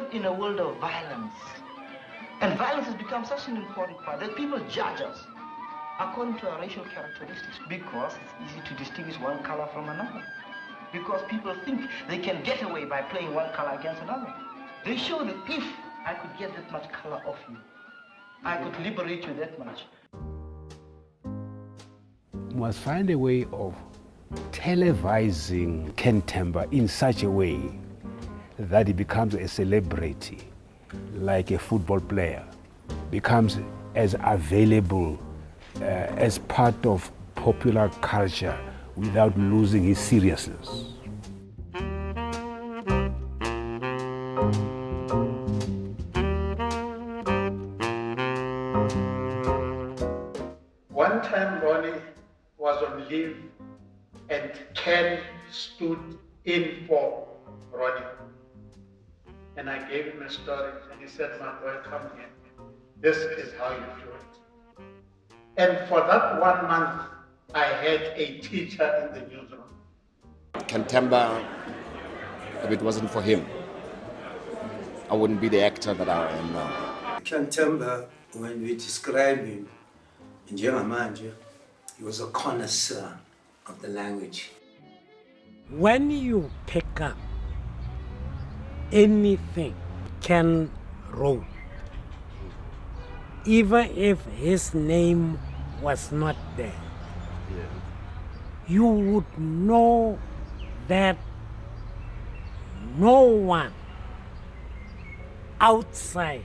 live in a world of violence. And violence has become such an important part that people judge us according to our racial characteristics because it's easy to distinguish one color from another. Because people think they can get away by playing one color against another. They show that if I could get that much color off you, I could liberate you that much. Must find a way of televising Ken THEMBA in such a way that he becomes a celebrity, like a football player, becomes as available as part of popular culture without losing his seriousness. One time Ronnie was on leave and Ken stood in for Ronnie. And I gave him a story and he said, my boy, come here. This is how you do it. And for that 1 month, I had a teacher in the newsroom. Ken THEMBA, if it wasn't for him, I wouldn't be the actor that I am now. Ken THEMBA, when we describe him in Njengamanje, he was a connoisseur of the language. When you pick up anything Ken wrote, even if his name was not there, you would know that no one outside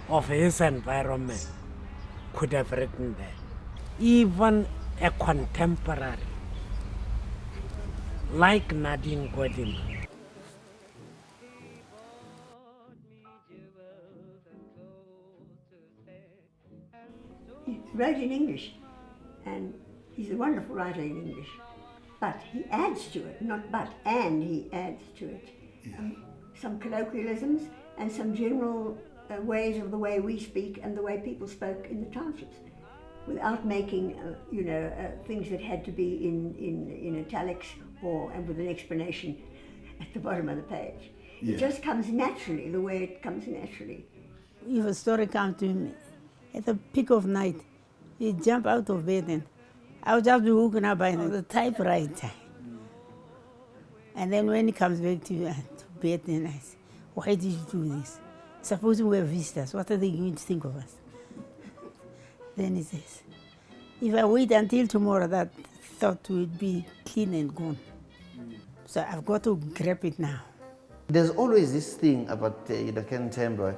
of his environment could have written that. Even a contemporary like Nadine Godin. He wrote in English, and he's a wonderful writer in English. But he adds to it, not but, and he adds to it. Some colloquialisms and some general ways of the way we speak and the way people spoke in the townships, without making, things that had to be in italics and with an explanation at the bottom of the page. Yeah. It just comes naturally, the way it comes naturally. If a story comes to him at the peak of night, he'd jump out of bed and I would just be woken up by the typewriter. And then when he comes back to bed, then I say, why did you do this? Suppose we were visitors, what are they going to think of us? Then he says, if I wait until tomorrow, that thought will be clean and gone. So I've got to grab it now. There's always this thing about Ken THEMBA.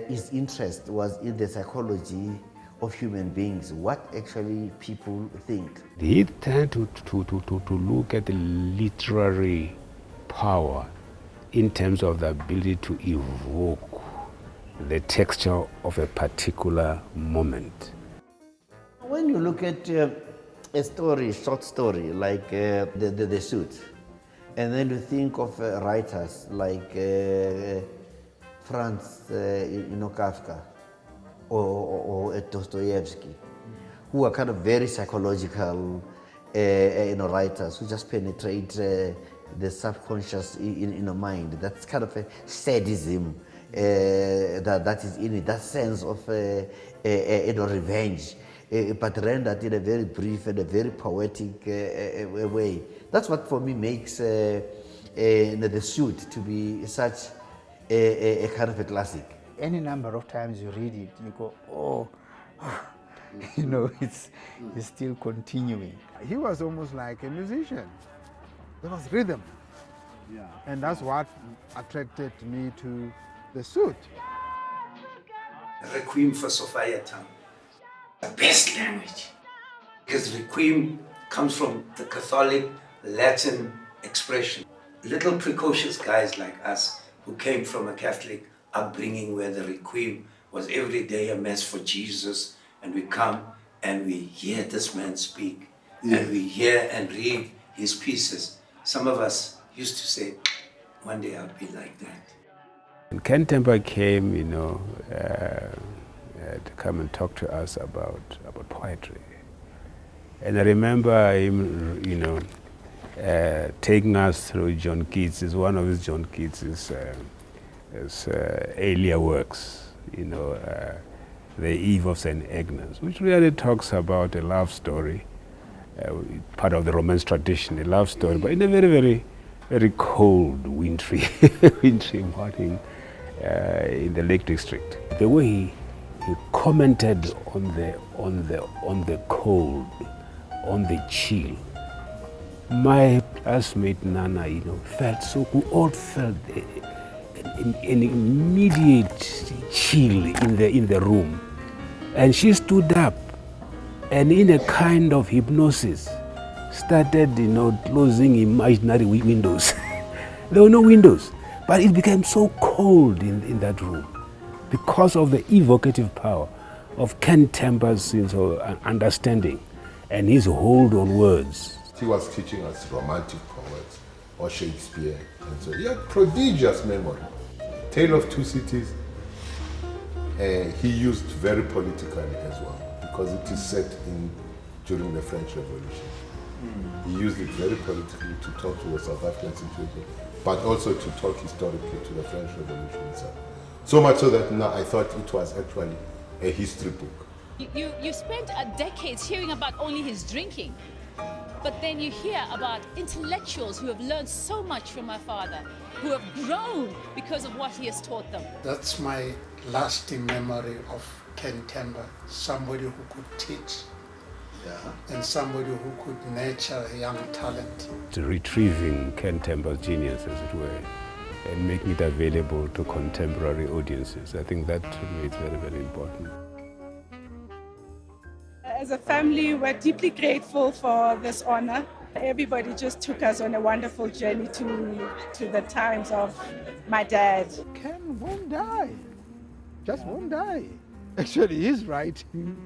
His interest was in the psychology of human beings, what actually people think. He tended to look at the literary power in terms of the ability to evoke the texture of a particular moment. When you look at a story, short story, like the Suit, and then you think of writers like Franz Kafka or Dostoevsky, who are kind of very psychological writers who just penetrate the subconscious in a mind. That's kind of a sadism that is in it, that sense of revenge, but rendered in a very brief and a very poetic way. That's what for me makes The Suit to be such a kind of a classic. Any number of times you read it, you go, oh, it's still continuing. He was almost like a musician. There was rhythm. Yeah. And that's what attracted me to The Suit. Requiem for Sophia Town, the best language. Because Requiem comes from the Catholic Latin expression. Little precocious guys like us who came from a Catholic upbringing where the Requiem was every day a mass for Jesus, and we come and we hear this man speak, and we hear and read his pieces. Some of us used to say, one day I'll be like that. And Ken THEMBA came, to come and talk to us about poetry. And I remember him, taking us through John Keats, one of his John Keats's as earlier works, you know, The Eve of St. Agnes, which really talks about a love story, part of the Romance tradition, a love story, but in a very, very, very cold, wintry, wintry morning in the Lake District. The way he commented on the cold, on the chill. My classmate Nana, you know, felt so. We all felt an immediate chill in the room, and she stood up, and in a kind of hypnosis, started, you know, closing imaginary windows. There were no windows, but it became so cold in that room because of the evocative power of Ken Themba's, you know, understanding and his hold on words. He was teaching us romantic poets or Shakespeare, and so he had prodigious memory. Tale of Two Cities, he used very politically as well, because it is set during the French Revolution. He used it very politically to talk to the South African situation, but also to talk historically to the French Revolution itself. So much so that now I thought it was actually a history book. You spent decades hearing about only his drinking, but then you hear about intellectuals who have learned so much from my father, who have grown because of what he has taught them. That's my lasting memory of Ken Themba, somebody who could teach, and somebody who could nurture young talent. Retrieving Ken Themba's genius, as it were, and making it available to contemporary audiences. I think that to me is very, very important. As a family, we're deeply grateful for this honor. Everybody just took us on a wonderful journey to the times of my dad. Ken won't die, just won't die. Actually, his writing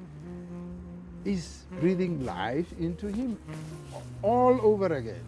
is breathing life into him all over again.